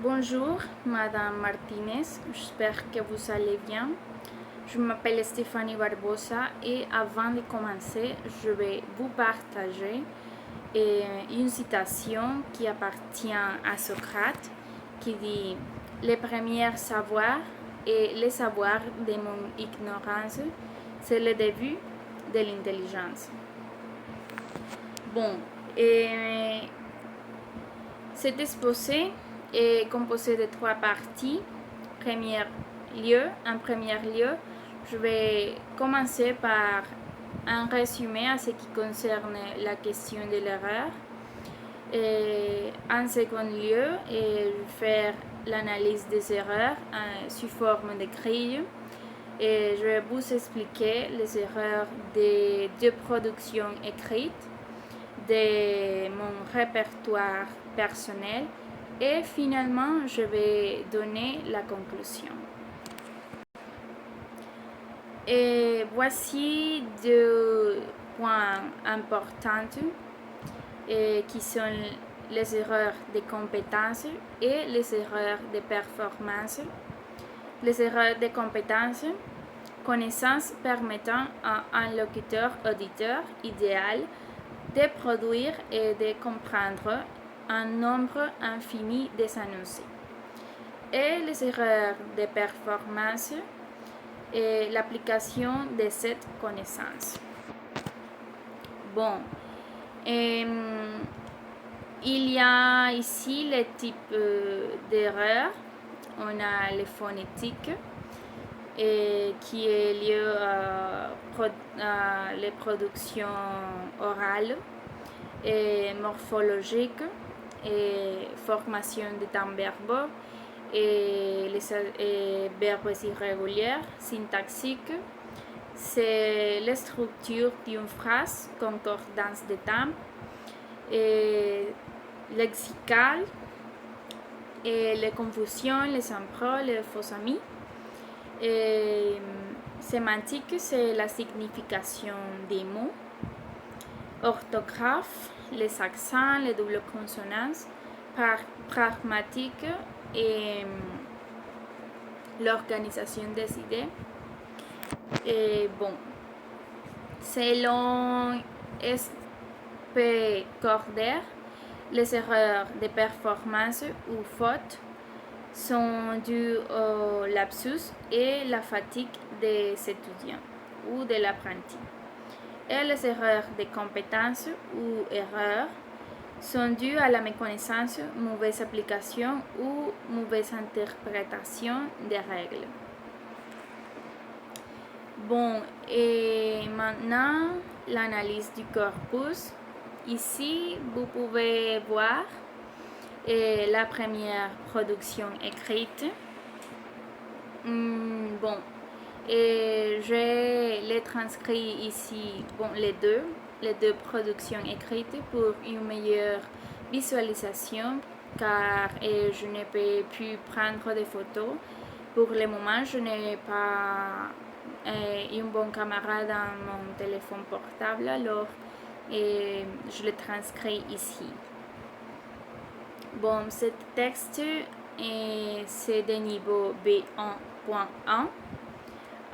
Bonjour, Madame Martinez, j'espère que vous allez bien. Je m'appelle Stéphanie Barbosa et avant de commencer, je vais vous partager une citation qui appartient à Socrate qui dit "Les premiers savoirs et les savoirs de mon ignorance, c'est le début de l'intelligence." Bon, cet exposé est composé de trois parties. En premier lieu, je vais commencer par un résumé à ce qui concerne la question de l'erreur. En second lieu, je vais faire l'analyse des erreurs sous forme de grille. Et je vais vous expliquer les erreurs de production écrite, de mon répertoire personnel et finalement je vais donner la conclusion. Et voici deux points importants qui sont les erreurs de compétences et les erreurs de performance. Les erreurs de compétences, connaissances permettant à un locuteur-auditeur idéal de produire et de comprendre un nombre infini d'énoncés. Et les erreurs de performance et l'application de cette connaissance. Bon, il y a ici les types d'erreurs. On a les phonétiques qui est lié à les productions orales et morphologiques et formation de temps verbaux et les verbes irréguliers, syntaxiques. C'est la structure d'une phrase, concordance de temps, et lexicale, et les confusions, les emprunts, les faux amis. Et sémantique, c'est la signification des mots. Orthographe, les accents, les doubles consonances. Pragmatique et l'organisation des idées. Et bon, selon S.P. Corder, les erreurs de performance ou fautes sont dues au lapsus et la fatigue des étudiants ou de l'apprenti. Et les erreurs de compétences ou erreurs sont dues à la méconnaissance, mauvaise application ou mauvaise interprétation des règles. Bon, et maintenant, l'analyse du corpus. Ici, vous pouvez voir la première production écrite. Bon, et je les transcris ici, les deux productions écrites pour une meilleure visualisation car je n'ai pas pu prendre de photos. Pour le moment, je n'ai pas un bon caméra dans mon téléphone portable, alors je le transcris ici. Bon, ce texte c'est de niveau B1.1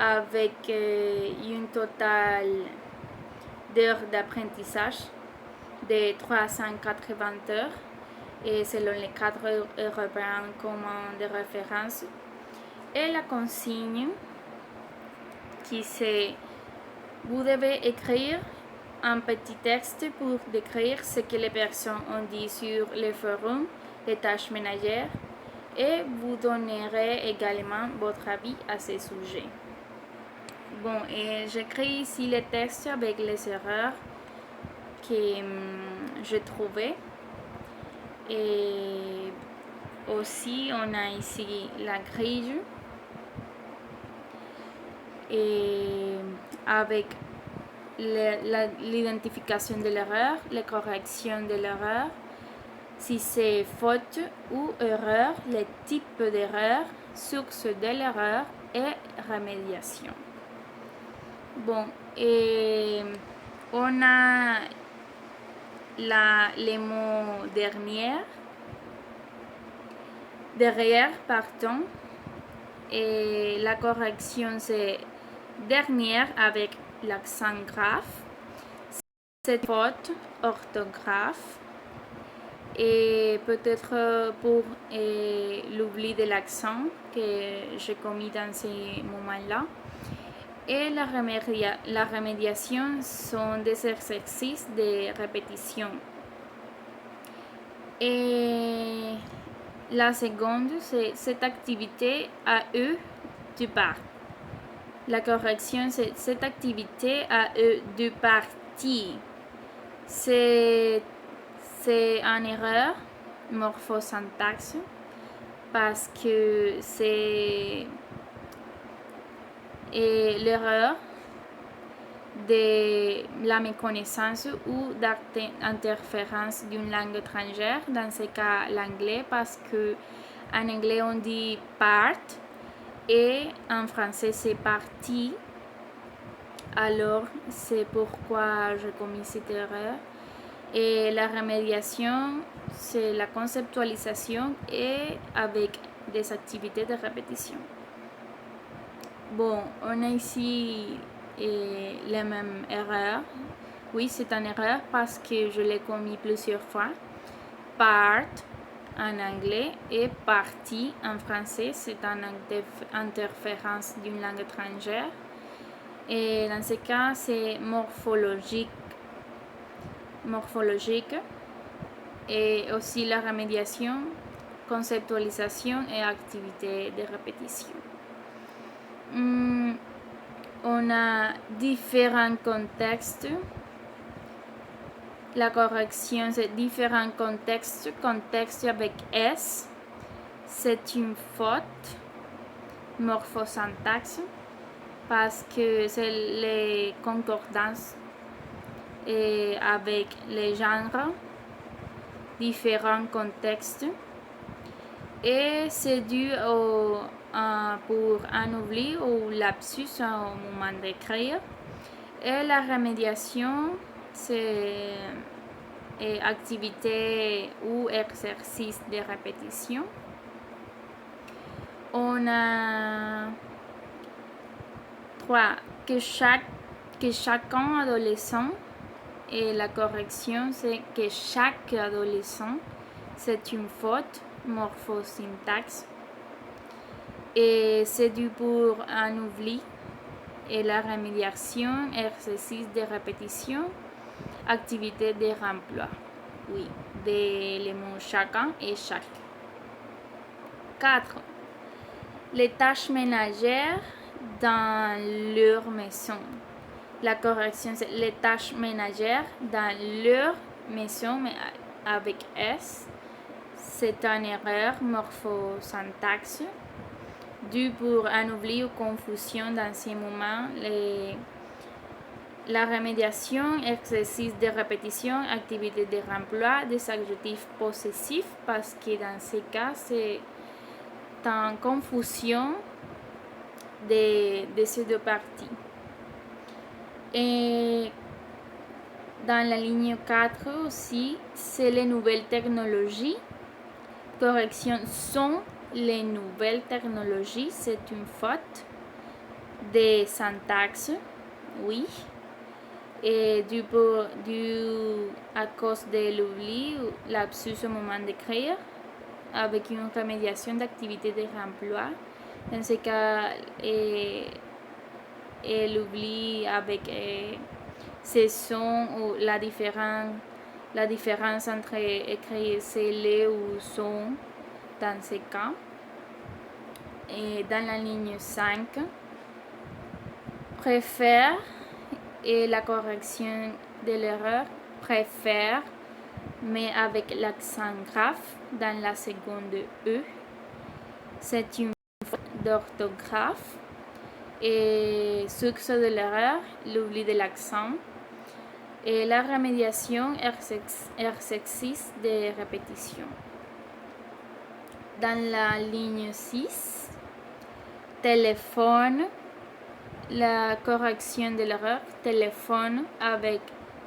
avec un total d'heures d'apprentissage de 380 heures et selon les cadres européens communs de référence. Et la consigne qui c'est vous devez écrire un petit texte pour décrire ce que les personnes ont dit sur les forums, les tâches ménagères et vous donnerez également votre avis à ce sujet. Bon, et j'écris ici le texte avec les erreurs que j'ai trouvées. Et aussi, on a ici la grille et avec l'identification de l'erreur, les corrections de l'erreur, si c'est faute ou erreur, les types d'erreur, source de l'erreur et remédiation. Bon, et on a les mots derniers. derrière, pardon. Et la correction, c'est dernière avec l'accent grave. C'est faute orthographe. Et peut-être pour l'oubli de l'accent que j'ai commis dans ces moments-là. Et la remédiation sont des exercices de répétition. Et la seconde, c'est cette activité à eux du part. La correction, c'est cette activité à eux du parti. C'est une erreur morphosyntaxe parce que c'est l'erreur de la méconnaissance ou d'interférence d'une langue étrangère, dans ce cas l'anglais, parce que en anglais on dit part et en français c'est partie. Alors c'est pourquoi j'ai commis cette erreur. Et la remédiation, c'est la conceptualisation et avec des activités de répétition. Bon, on a ici les mêmes erreurs. Oui, c'est une erreur parce que je l'ai commis plusieurs fois. Part en anglais et partie en français, c'est une interférence d'une langue étrangère. Et dans ce cas, c'est morphologique. Et aussi la remédiation, conceptualisation et activité de répétition. On a différents contextes. La correction, c'est différents contextes. Contexte avec S, c'est une faute morphosyntaxe parce que c'est les concordances et avec les genres, différents contextes. Et c'est dû pour un oubli ou lapsus au moment d'écrire. Et la remédiation, c'est activité ou exercice de répétition. On a 3. Que chacun adolescent, et la correction, c'est que chaque adolescent, c'est une faute morphosyntaxe. Et c'est dû pour un oubli. Et la remédiation, exercice de répétition, activité de remploi. Oui, les mots chacun et chaque. 4. Les tâches ménagères dans leur maison. La correction, c'est les tâches ménagères dans leur maison, mais avec S. C'est une erreur morphosyntaxe due pour un oubli ou confusion dans ces moments. La remédiation, exercice de répétition, activité de remploi des adjectifs possessifs, parce que dans ces cas, c'est en confusion de ces deux parties. Et dans la ligne 4 aussi, c'est les nouvelles technologies. Correction, sont les nouvelles technologies, c'est une faute de syntaxe, oui. Et dû à cause de l'oubli ou lapsus au moment d'écrire, avec une remédiation d'activité de remploi. Dans ce cas, l'oubli avec ces sons ou la différence entre écrire scellé ou son dans ces cas. Et dans la ligne 5, préfère et la correction de l'erreur, préfère, mais avec l'accent grave dans la seconde E. C'est une faute d'orthographe. Et succès de l'erreur, l'oubli de l'accent. Et la remédiation, exercice de répétition. Dans la ligne 6, téléphone, la correction de l'erreur, téléphone avec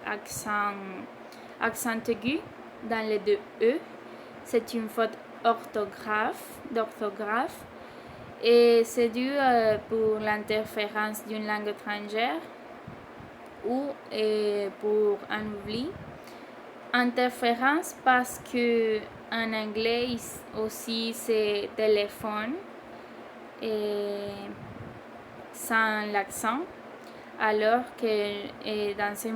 accent aigu dans les deux E. C'est une faute d'orthographe et c'est dû pour l'interférence d'une langue étrangère ou pour un oubli. Interférence parce que en anglais aussi c'est téléphone et sans l'accent, alors que à ce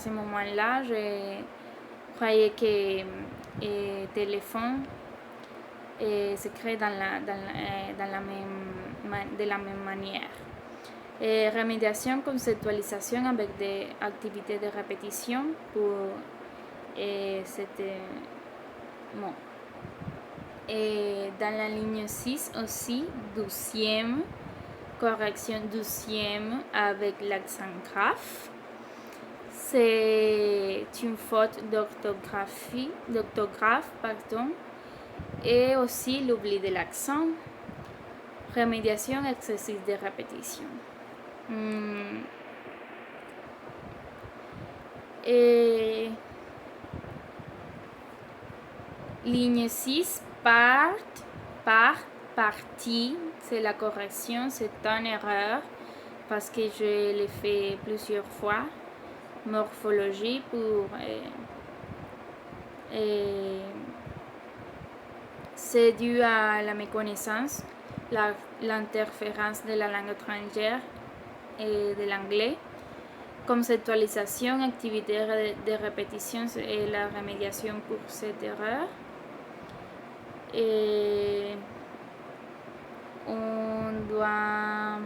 moment-là, je croyais que téléphone se crée de la même manière. Et remédiation, conceptualisation avec des activités de répétition pour cet mot. Et dans la ligne 6 aussi, 12e, correction 12e avec l'accent grave. C'est une faute d'orthographe, et aussi l'oubli de l'accent. Remédiation, exercice de répétition. Et ligne 6, partie, c'est la correction, c'est une erreur parce que je l'ai fait plusieurs fois. Morphologie pour c'est dû à la méconnaissance, l'interférence de la langue étrangère et de l'anglais. Conceptualisation, activité de répétition et la remédiation pour cette erreur. Et on doit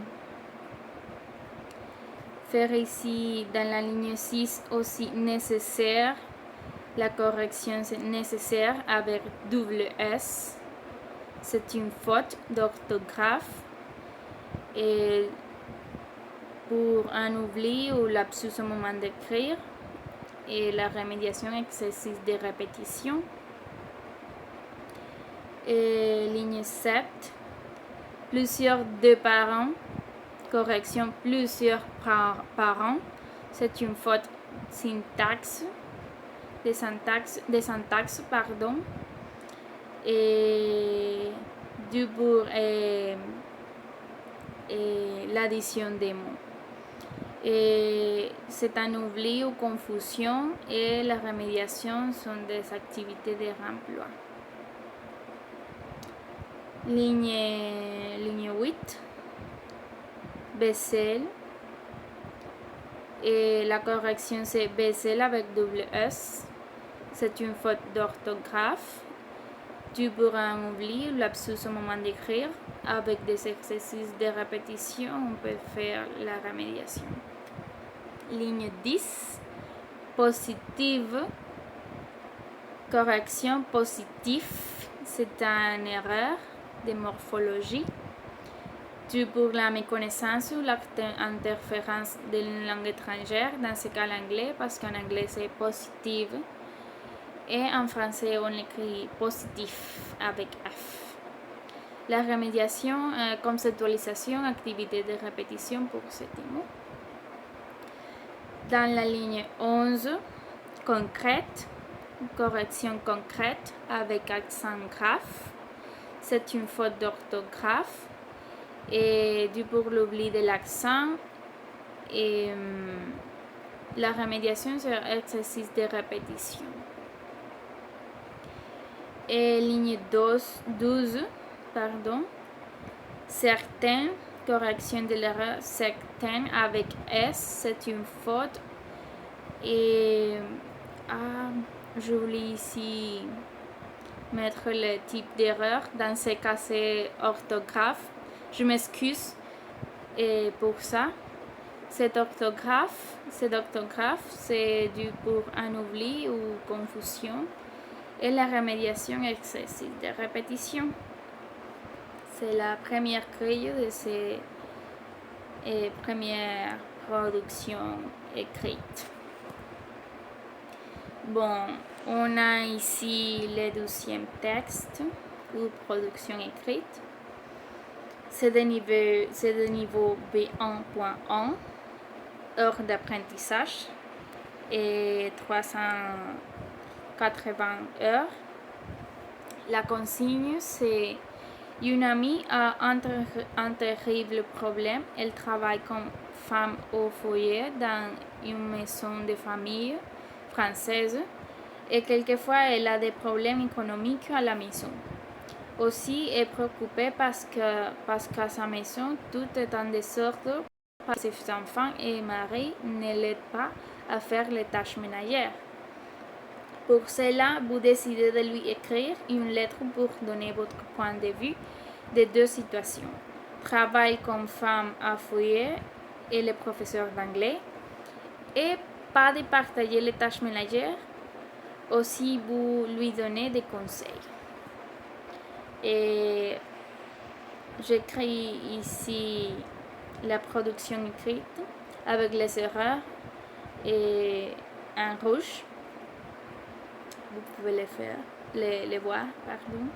faire ici dans la ligne 6 aussi nécessaire. La correction c'est nécessaire avec double S. C'est une faute d'orthographe. Et pour un oubli ou lapsus au moment d'écrire. Et la remédiation exercice de répétition. Et ligne 7. Plusieurs de parents. Correction plusieurs parents. C'est une faute de syntaxe, pardon. Et du pour l'addition des mots. Et c'est un oubli ou confusion et la remédiation sont des activités de remploi. Ligne 8. Bessel. Et la correction c'est Bessel avec double S. C'est une faute d'orthographe. Dû pour un oubli ou lapsus au moment d'écrire. Avec des exercices de répétition, on peut faire la remédiation. Ligne 10. Positive. Correction positif. C'est une erreur de morphologie. Dû pour la méconnaissance ou l'interférence d'une langue étrangère, dans ce cas l'anglais, parce qu'en anglais c'est positive. Et en français, on écrit positif avec F. La remédiation, conceptualisation, activité de répétition pour ce mot. Dans la ligne 11, concrète, correction concrète avec accent grave. C'est une faute d'orthographe et dû pour l'oubli de l'accent. Et la remédiation sur exercice de répétition. Et ligne 12, certains, correction de l'erreur, certains avec S, c'est une faute. Et je voulais ici mettre le type d'erreur, dans ce cas c'est orthographe. Je m'excuse pour ça. Cet orthographe, c'est dû pour un oubli ou confusion. Et la remédiation exercice de répétition. C'est la première grille de ces premières productions écrites. Bon, on a ici le 12e texte ou production écrite. C'est de niveau B1.1, heure d'apprentissage et 380 heures. La consigne, c'est une amie a un terrible problème. Elle travaille comme femme au foyer dans une maison de famille française et quelquefois elle a des problèmes économiques à la maison. Aussi est préoccupée parce qu'à sa maison tout est en désordre parce que ses enfants et mari ne l'aident pas à faire les tâches ménagères. Pour cela, vous décidez de lui écrire une lettre pour donner votre point de vue des deux situations. Travail comme femme à foyer et le professeur d'anglais. Et pas de partager les tâches ménagères. Aussi, vous lui donnez des conseils. Et j'écris ici la production écrite avec les erreurs et en rouge. Vous pouvez les voir, pardon.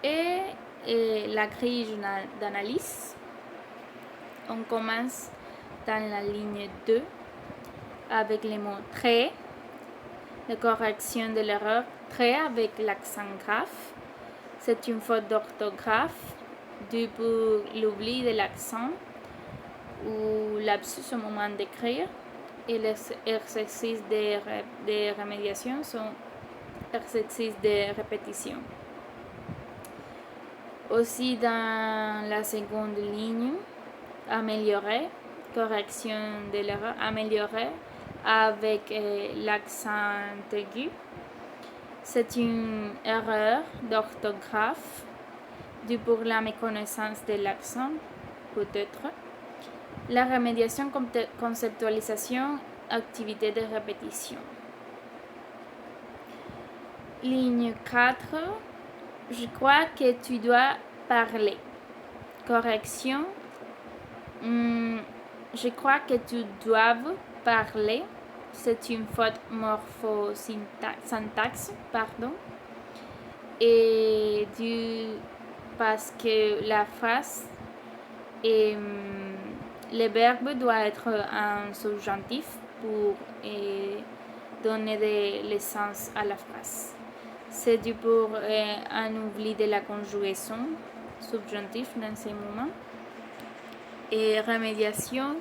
Et la grille d'analyse. On commence dans la ligne 2 avec les mots très, la correction de l'erreur, très avec l'accent grave. C'est une faute d'orthographe due pour l'oubli de l'accent ou lapsus au moment d'écrire. Et les exercices de remédiation sont exercices de répétition. Aussi dans la seconde ligne, améliorer, correction de l'erreur, améliorer avec l'accent aigu. C'est une erreur d'orthographe due pour la méconnaissance de l'accent, peut-être. La remédiation, conceptualisation, activité de répétition. Ligne 4. Je crois que tu dois parler. Correction. Je crois que tu dois parler. C'est une faute morphosyntaxe, pardon. Et parce que la phrase et le verbe doit être un subjonctif pour donner de l'essence à la phrase. C'est dû pour un oubli de la conjugaison subjonctif dans ce moment. Et remédiation,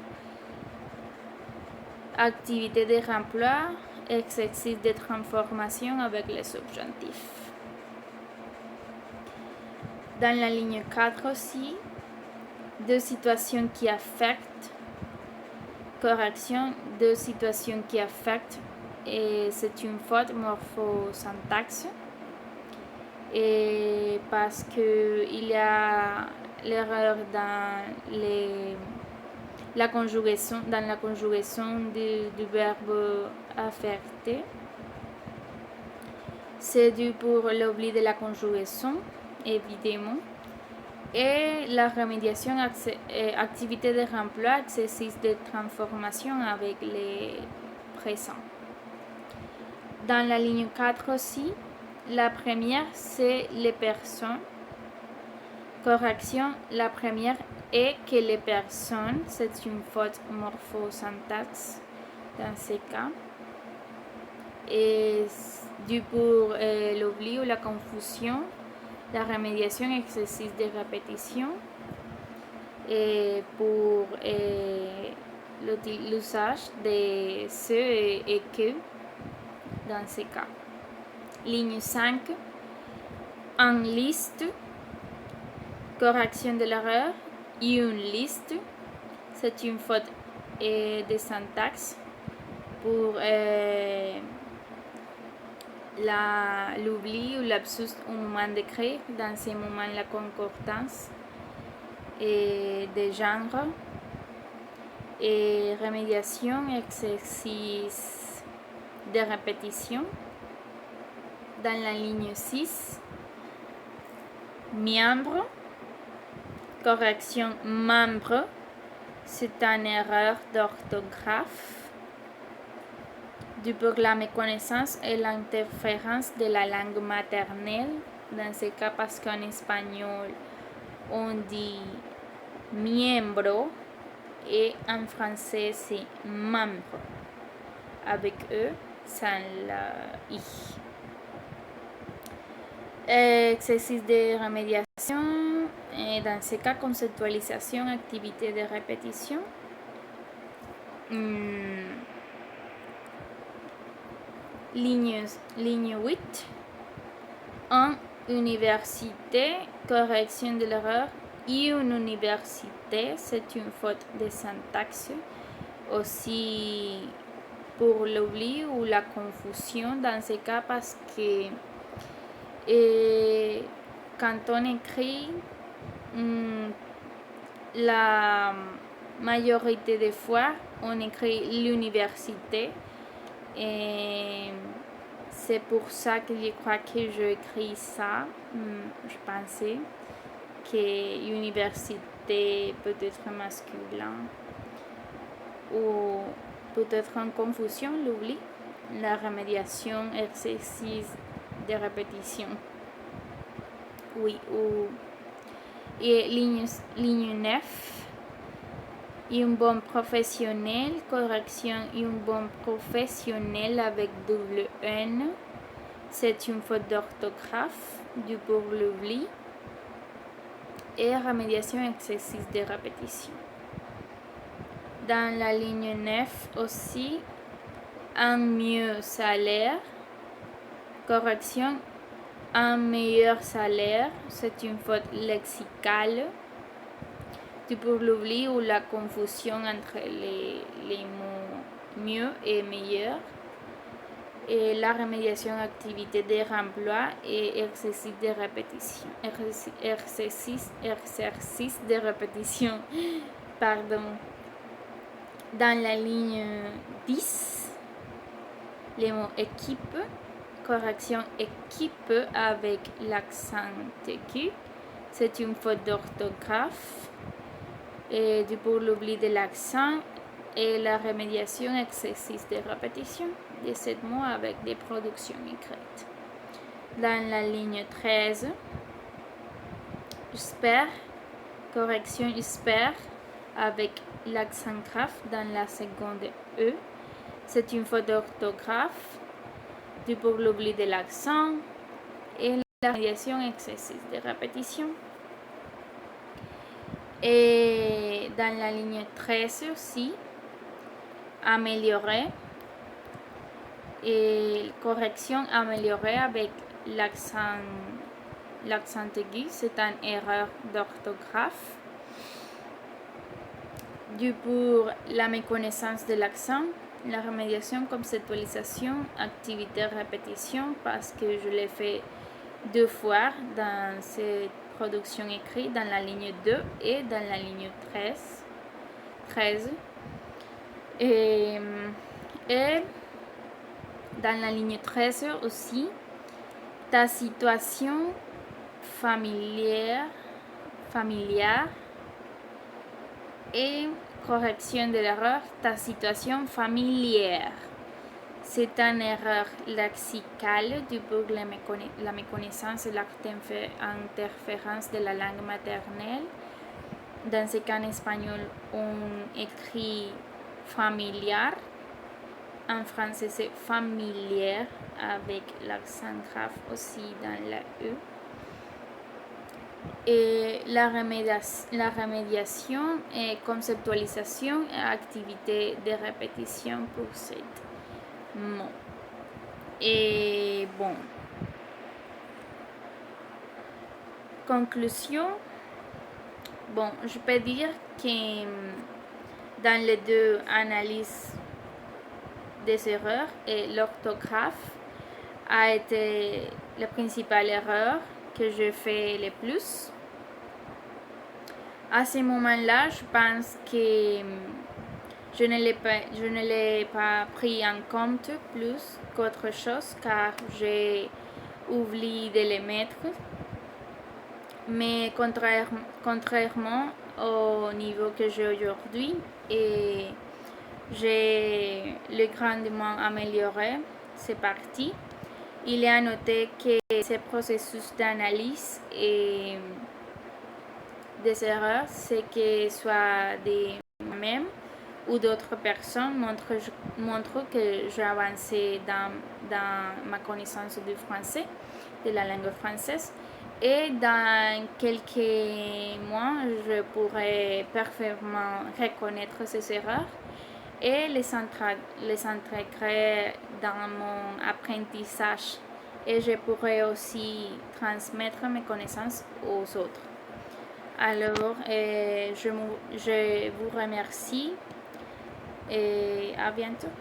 activité de remploi, exercice de transformation avec les subjonctifs. Dans la ligne 4 aussi, deux situations qui affectent, correction, deux situations qui affectent, et c'est une faute morphosyntaxe. Et parce qu'il y a l'erreur dans la conjugaison du verbe affecter. C'est dû pour l'oubli de la conjugaison, évidemment. Et la remédiation, activité de remploi, exercice de transformation avec les présents. Dans la ligne 4 aussi, la première, c'est les personnes. Correction, la première est que les personnes, c'est une faute morphosyntaxe dans ces cas. Et dû pour l'oubli ou la confusion, la remédiation, exercice de répétition. Et pour l'usage de ce et que dans ces cas. Ligne 5, en liste, correction de l'erreur, une liste, c'est une faute de syntaxe pour l'oubli ou lapsus au moment d'écrire, dans ce moment la concordance et de genre. Et remédiation, exercice de répétition. Dans la ligne 6, membre, correction membre, c'est une erreur d'orthographe due pour la méconnaissance et l'interférence de la langue maternelle. Dans ce cas, parce qu'en espagnol, on dit miembro et en français, c'est membre, avec E, sans la I. Exercice de remédiation, et dans ce cas, conceptualisation, activité de répétition. Ligne 8. En université, correction de l'erreur. Une université, c'est une faute de syntaxe. Aussi pour l'oubli ou la confusion dans ce cas parce que quand on écrit, la majorité des fois, on écrit l'université. Et c'est pour ça que je crois que j'écris ça. Je pensais que université peut être masculin ou peut-être en confusion, l'oubli, la remédiation, exercice de répétition. Oui, ou et ligne 9. Un bon professionnel, correction, un bon professionnel avec double N. C'est une faute d'orthographe, du pour l'oubli. Et remédiation, exercice de répétition. Dans la ligne 9 aussi, un mieux salaire, correction, un meilleur salaire, c'est une faute lexicale, du pour l'oubli ou la confusion entre les mots mieux et meilleur. Et la remédiation, activité de remploi et exercice de répétition. Exercice de répétition, pardon. Dans la ligne 10, les mots équipe, correction équipe avec l'accent aigu, c'est une faute d'orthographe, et du pour l'oubli de l'accent, et la remédiation, exercice de répétition de ces mots avec des productions écrites. Dans la ligne 13, j'espère, correction j'espère avec l'accent grave dans la seconde E. C'est une faute d'orthographe, du pour l'oubli de l'accent et la remédiation, exercice de répétition. Et dans la ligne 13 aussi, améliorer et correction améliorer avec l'accent aigu, c'est une erreur d'orthographe. Du pour la méconnaissance de l'accent, la remédiation, conceptualisation, activité, répétition, parce que je l'ai fait 2 fois dans cette production écrite, dans la ligne 2 et dans la ligne 13. Et dans la ligne 13 aussi, ta situation familière et correction de l'erreur, ta situation familière. C'est une erreur lexicale du pour la méconnaissance et l'interférence de la langue maternelle. Dans ce cas en espagnol, on écrit familiar. En français, c'est familière avec l'accent grave aussi dans la E. Et la remédiation et conceptualisation et activité de répétition pour cet mot. Et bon, conclusion, bon, je peux dire que dans les deux analyses des erreurs, et l'orthographe a été la principale erreur que je fais le plus. À ce moment-là, je pense que je ne l'ai pas pris en compte plus qu'autre chose car j'ai oublié de les mettre. Mais contrairement au niveau que j'ai aujourd'hui, et j'ai le grandement amélioré, c'est parti. Il est à noter que ce processus d'analyse et des erreurs, c'est que soit de moi-même ou d'autres personnes montrent que j'ai avancé dans ma connaissance du français. de la langue française. Et dans quelques mois, je pourrai parfaitement reconnaître ces erreurs et les intégrer dans mon apprentissage. Et je pourrai aussi transmettre mes connaissances aux autres. Alors, je vous remercie et à bientôt.